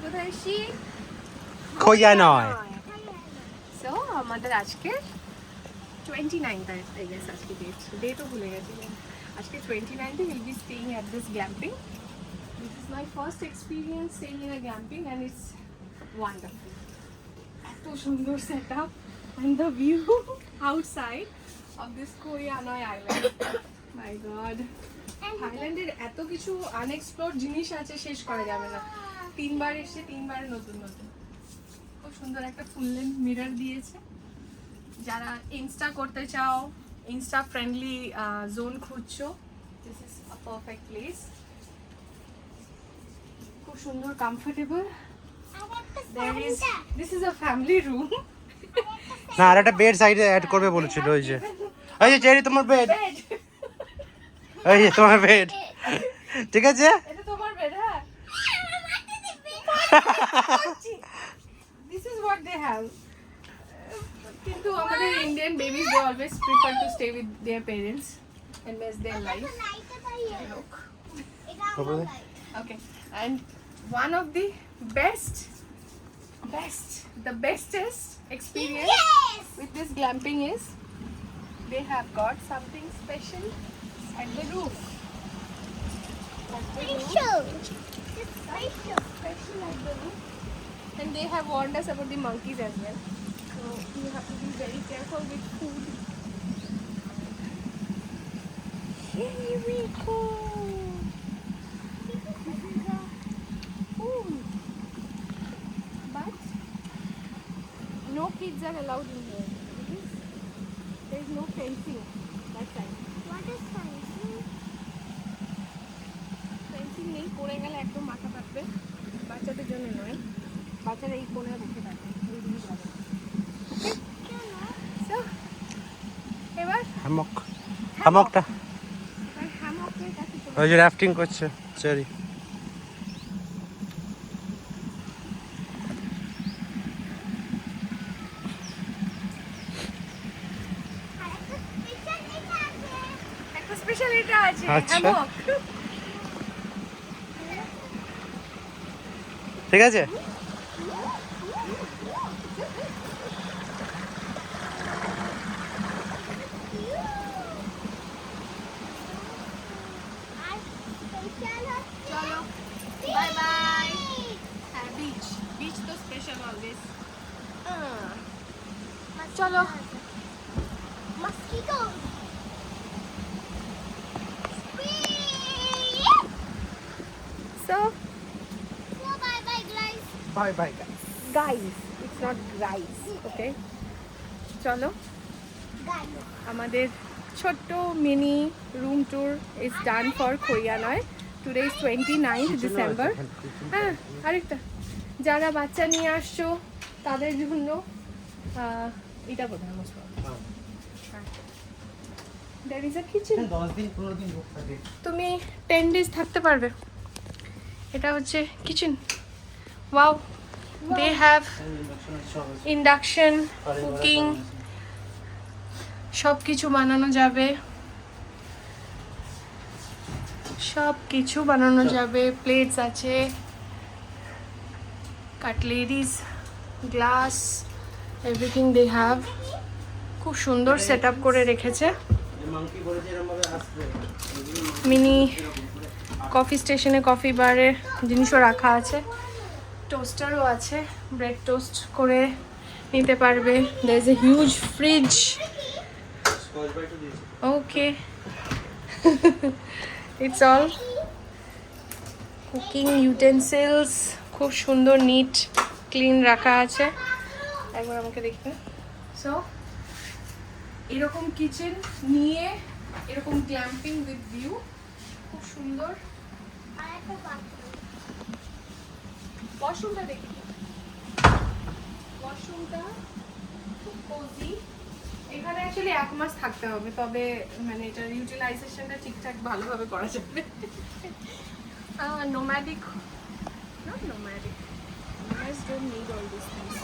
কোথায় এসি? খোয়া নয়। সো আমাদের আজকে 29th, I guess আজকে ডেটও ভুলে গেছি। আজকে 29th we'll be staying at this glamping. This is my first experience staying in a glamping and it's wonderful. এত সুন্দর setup and the view outside of this Koh Yanoi island. My god. থাইল্যান্ডের এত কিছু আনএক্সপ্লোরড জিনিস আছে, শেষ করা যাবে না। 3 বার এসে 3 বার নতুন নতুন। খুব সুন্দর একটা ফুল লেন্থ মিরর দিয়েছে। যারা ইনস্টা করতে চাও, ইনস্টা ফ্রেন্ডলি জোন খুঁজছো, this is a perfect place. খুব সুন্দর, comfortable. This is a family room. না, আর একটা বেড সাইডে অ্যাড করবে বলেছিল। ওই যে চেরি, তোমার বেড। এই যে তোমার বেড, ঠিক আছে? এটা তোমার বেড? হ্যাঁ, this is what they have. কিন্তু আমাদের Indian babies they always prefer to stay with their parents and mess their life. Okay, and one of the bestest experience with this glamping is they have got something special at the roof. Special at the roof. And they have warned us about the monkeys as well. So you have to be very careful with food. Here we go. This is a pool. But no kids are allowed in here. There is no fencing that side. What is fencing? Fencing নেই, পড়ে গেলে একদম মাথা কাটবে। বাচ্চাদের জন্য নয়, বাচ্চারা এই কোণে বসে থাকে। So, এবার হ্যামকটা হ্যামকের কাছে চলে ওই যে রাফটিং করছে চেরি। একটা স্পেশাল এটা আছে, আচ্ছা। হ্যামক। ঠিক আছে, চলো, বাই বাই। হ্যাঁ, বিচ তো স্পেশাল অলওয়েজ। চলো। Mosquito. So, Bye bye guys. Bye bye. guys, it's not guys, okay? চলো, Guys. আমাদের ছোট্ট mini room tour is done for Koh Yanoi. Today is 29th December. হ্যাঁ, আরেকটা, যারা বাচ্চা নিয়ে আসছো তাদের জন্য এটা বোধহয় most there is a kitchen. 10 দিন 15 দিন বুক থাকে। তুমি 10 days থাকতে পারবে। এটা হচ্ছে kitchen. Wow, they have induction, cooking, সব কিছু বানানো যাবে, সব কিছু বানানো যাবে। প্লেটস আছে, কাটলেরিজ, গ্লাস, এভরিথিং দে হ্যাভ। খুব সুন্দর সেট আপ করে রেখেছে। মিনি কফি স্টেশনে কফি বারে জিনিসও রাখা আছে, টোস্টারও আছে, ব্রেড টোস্ট করে নিতে পারবে। There is a huge fridge. Okay, it's all cooking utensils, খুব সুন্দর নিট ক্লিন রাখা আছে। একবার আমাকে দেখবে। সো এরকম কিচেন নিয়ে এরকম গ্ল্যাম্পিং উইথ ভিউ, খুব সুন্দর। আর একটা bathroom. ওয়াশরুমটা দেখি, ওয়াশরুমটা খুব কোজি। এখানে অ্যাকচুয়ালি 1 মাস থাকতে হবে, তবে মানে এটার ইউটিলাইজেশনটা ঠিকঠাক ভালোভাবে করা যাবে। Nomadic, not nomadic, nomads don't need all this things.